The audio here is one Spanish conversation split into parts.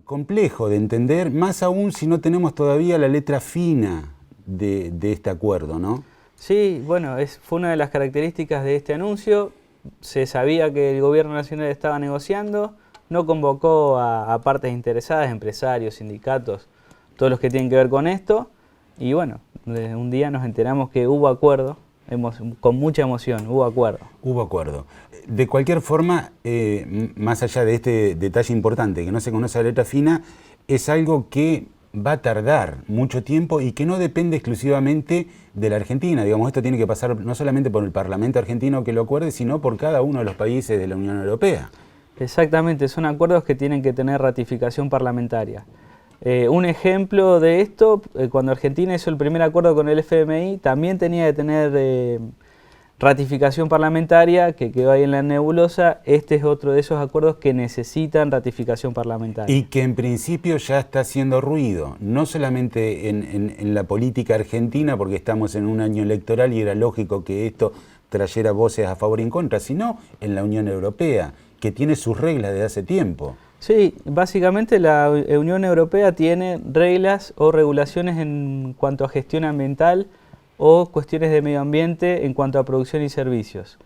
complejo de entender, más aún si no tenemos todavía la letra fina de este acuerdo, ¿no? Sí, bueno, fue una de las características de este anuncio. Se sabía que el gobierno nacional estaba negociando, no convocó a partes interesadas, empresarios, sindicatos, todos los que tienen que ver con esto. Y bueno, un día nos enteramos que hubo acuerdo, con mucha emoción, hubo acuerdo. Hubo acuerdo. De cualquier forma, más allá de este detalle importante, que no se conoce la letra fina, es algo que va a tardar mucho tiempo y que no depende exclusivamente de la Argentina. Digamos, esto tiene que pasar no solamente por el Parlamento argentino que lo acuerde, sino por cada uno de los países de la Unión Europea. Exactamente, son acuerdos que tienen que tener ratificación parlamentaria. Un ejemplo de esto, cuando Argentina hizo el primer acuerdo con el FMI, también tenía que tener ratificación parlamentaria, que quedó ahí en la nebulosa. Este es otro de esos acuerdos que necesitan ratificación parlamentaria. Y que en principio ya está haciendo ruido, no solamente en la política argentina, porque estamos en un año electoral y era lógico que esto trayera voces a favor y en contra, sino en la Unión Europea, que tiene sus reglas de hace tiempo. Sí, básicamente la Unión Europea tiene reglas o regulaciones en cuanto a gestión ambiental o cuestiones de medio ambiente en cuanto a producción y servicios.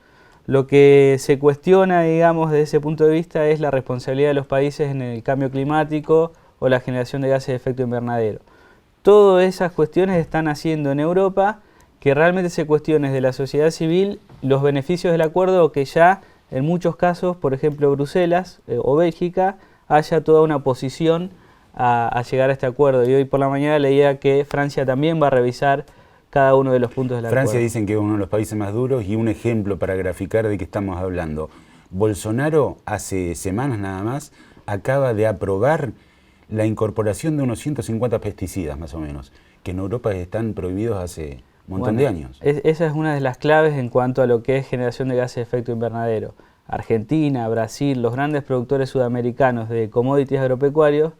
Lo que se cuestiona, digamos, desde ese punto de vista es la responsabilidad de los países en el cambio climático o la generación de gases de efecto invernadero. Todas esas cuestiones están haciendo en Europa que realmente se cuestione desde la sociedad civil los beneficios del acuerdo o que ya en muchos casos, por ejemplo Bruselas o Bélgica, haya toda una oposición a llegar a este acuerdo. Y hoy por la mañana leía que Francia también va a revisar cada uno de los puntos del acuerdo. Francia dicen que es uno de los países más duros y un ejemplo para graficar de qué estamos hablando. Bolsonaro hace semanas nada más acaba de aprobar la incorporación de unos 150 pesticidas más o menos, que en Europa están prohibidos hace un montón de años. Esa es una de las claves en cuanto a lo que es generación de gases de efecto invernadero. Argentina, Brasil, los grandes productores sudamericanos de commodities agropecuarios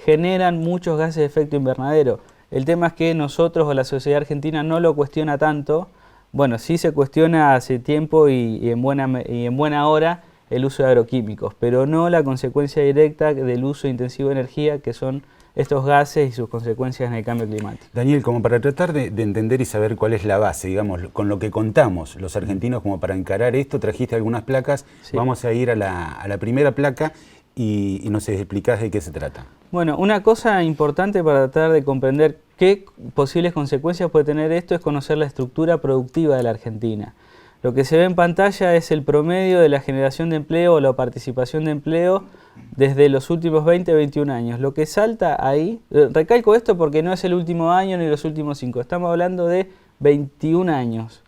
generan muchos gases de efecto invernadero. El tema es que nosotros o la sociedad argentina no lo cuestiona tanto. Bueno, sí se cuestiona hace tiempo y en buena hora el uso de agroquímicos, pero no la consecuencia directa del uso intensivo de energía, que son estos gases y sus consecuencias en el cambio climático. Daniel, como para tratar de entender y saber cuál es la base, digamos, con lo que contamos los argentinos como para encarar esto, trajiste algunas placas, sí. Vamos a ir a la primera placa y nos explicás de qué se trata. Bueno, una cosa importante para tratar de comprender qué posibles consecuencias puede tener esto es conocer la estructura productiva de la Argentina. Lo que se ve en pantalla es el promedio de la generación de empleo o la participación de empleo desde los últimos 20 o 21 años. Lo que salta ahí, recalco esto porque no es el último año ni los últimos 5, estamos hablando de 21 años.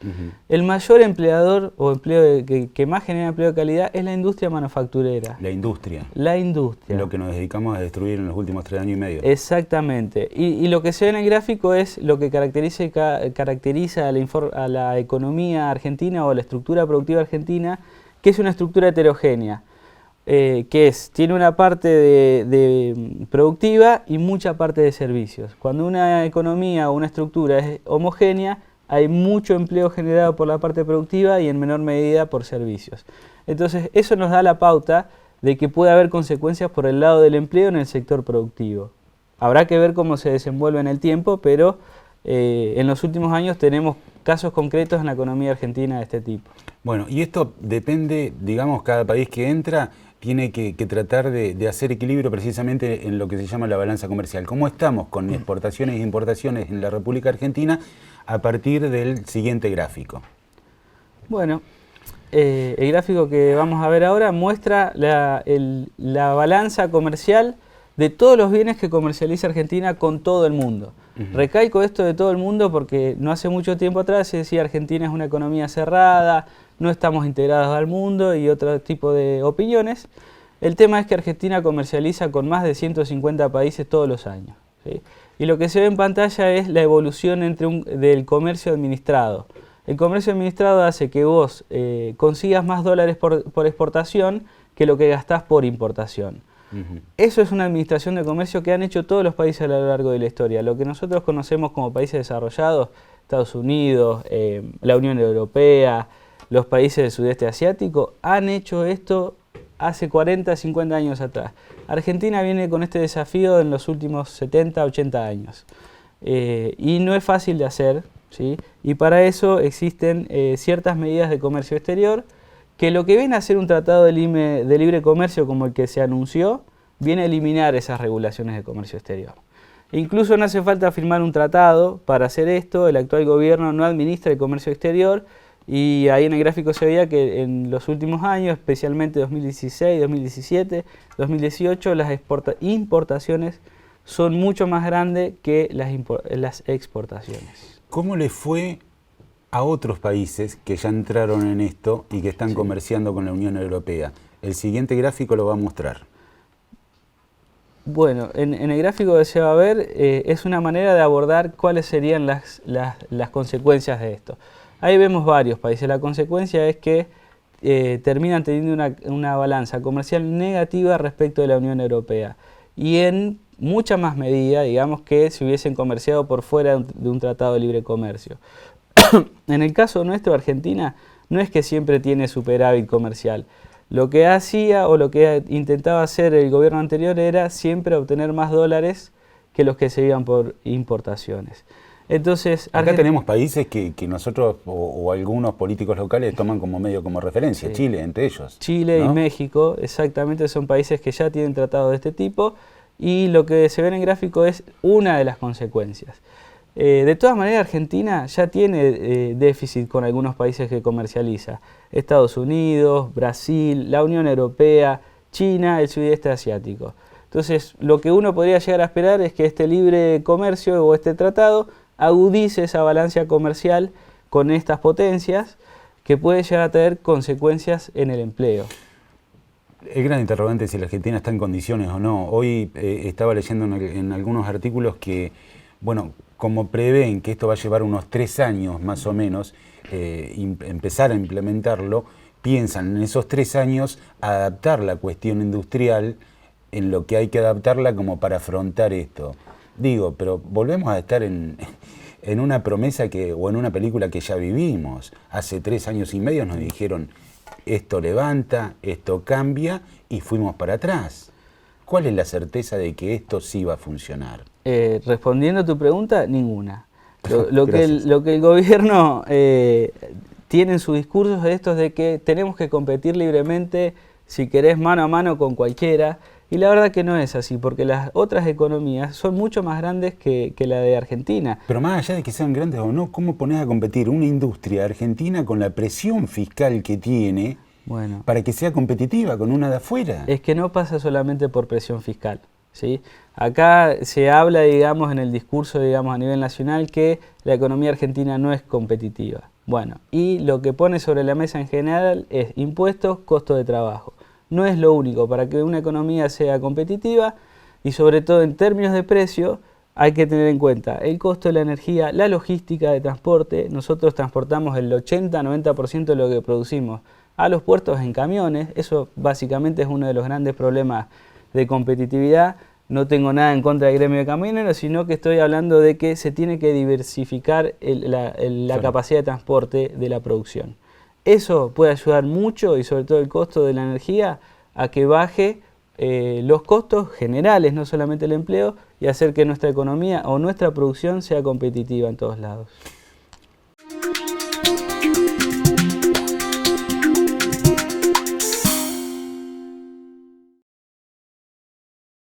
El mayor empleador o empleo que más genera empleo de calidad es la industria manufacturera. La industria. La industria. Lo que nos dedicamos a destruir en los últimos 3 años y medio. Exactamente. Y lo que se ve en el gráfico es lo que caracteriza a la economía argentina o la estructura productiva argentina, que es una estructura heterogénea. Tiene una parte de productiva y mucha parte de servicios. Cuando una economía o una estructura es homogénea, hay mucho empleo generado por la parte productiva y en menor medida por servicios. Entonces, eso nos da la pauta de que puede haber consecuencias por el lado del empleo en el sector productivo. Habrá que ver cómo se desenvuelve en el tiempo, pero en los últimos años tenemos casos concretos en la economía argentina de este tipo. Bueno, y esto depende, digamos, cada país que entra tiene que tratar de hacer equilibrio precisamente en lo que se llama la balanza comercial. ¿Cómo estamos con exportaciones e importaciones en la República Argentina a partir del siguiente gráfico? Bueno, el gráfico que vamos a ver ahora muestra la balanza comercial de todos los bienes que comercializa Argentina con todo el mundo. Recalco esto de todo el mundo porque no hace mucho tiempo atrás se decía Argentina es una economía cerrada, no estamos integrados al mundo y otro tipo de opiniones. El tema es que Argentina comercializa con más de 150 países todos los años, ¿sí? Y lo que se ve en pantalla es la evolución del comercio administrado. El comercio administrado hace que vos consigas más dólares por exportación que lo que gastás por importación. Eso es una administración de comercio que han hecho todos los países a lo largo de la historia. Lo que nosotros conocemos como países desarrollados, Estados Unidos, la Unión Europea, los países del sudeste asiático, han hecho esto hace 40, 50 años atrás. Argentina viene con este desafío en los últimos 70, 80 años. Y no es fácil de hacer, ¿sí? Y para eso existen ciertas medidas de comercio exterior que lo que viene a ser un tratado de libre comercio como el que se anunció, viene a eliminar esas regulaciones de comercio exterior. Incluso no hace falta firmar un tratado para hacer esto, el actual gobierno no administra el comercio exterior y ahí en el gráfico se veía que en los últimos años, especialmente 2016, 2017, 2018, las importaciones son mucho más grandes que las exportaciones. ¿Cómo le fue a otros países que ya entraron en esto y que están comerciando con la Unión Europea? El siguiente gráfico lo va a mostrar. Bueno, en el gráfico que se va a ver es una manera de abordar cuáles serían las consecuencias de esto. Ahí vemos varios países. La consecuencia es que terminan teniendo una balanza comercial negativa respecto de la Unión Europea y en mucha más medida, digamos, que si hubiesen comerciado por fuera de un tratado de libre comercio. En el caso nuestro, Argentina, no es que siempre tiene superávit comercial. Lo que hacía o lo que intentaba hacer el gobierno anterior era siempre obtener más dólares que los que se iban por importaciones. Entonces, acá tenemos países que nosotros o algunos políticos locales toman como medio como referencia, sí. Chile entre ellos. Chile, ¿no? Y México, exactamente, son países que ya tienen tratados de este tipo y lo que se ve en el gráfico es una de las consecuencias. De todas maneras, Argentina ya tiene déficit con algunos países que comercializa. Estados Unidos, Brasil, la Unión Europea, China, el sudeste asiático. Entonces, lo que uno podría llegar a esperar es que este libre comercio o este tratado agudice esa balanza comercial con estas potencias que puede llegar a tener consecuencias en el empleo. El gran interrogante es si la Argentina está en condiciones o no. Hoy estaba leyendo en algunos artículos que, bueno, como prevén que esto va a llevar unos 3 años más o menos, empezar a implementarlo, piensan en esos 3 años adaptar la cuestión industrial en lo que hay que adaptarla como para afrontar esto. Digo, pero volvemos a estar en una promesa o en una película que ya vivimos. Hace 3 años y medio nos dijeron esto levanta, esto cambia y fuimos para atrás. ¿Cuál es la certeza de que esto sí va a funcionar? Respondiendo a tu pregunta, ninguna. Lo que el gobierno tiene en sus discursos es estos de que tenemos que competir libremente, si querés, mano a mano con cualquiera. Y la verdad que no es así, porque las otras economías son mucho más grandes que la de Argentina. Pero más allá de que sean grandes o no, ¿cómo ponés a competir una industria argentina con la presión fiscal que tiene para que sea competitiva con una de afuera? Es que no pasa solamente por presión fiscal, ¿sí? Acá se habla, digamos, en el discurso, digamos, a nivel nacional que la economía argentina no es competitiva. Bueno, y lo que pone sobre la mesa en general es impuestos, costo de trabajo. No es lo único. Para que una economía sea competitiva y sobre todo en términos de precio hay que tener en cuenta el costo de la energía, la logística de transporte. Nosotros transportamos el 80-90% de lo que producimos a los puertos en camiones. Eso básicamente es uno de los grandes problemas de competitividad. No tengo nada en contra del gremio de camioneros, sino que estoy hablando de que se tiene que diversificar la capacidad de transporte de la producción. Eso puede ayudar mucho y sobre todo el costo de la energía a que baje los costos generales, no solamente el empleo, y hacer que nuestra economía o nuestra producción sea competitiva en todos lados.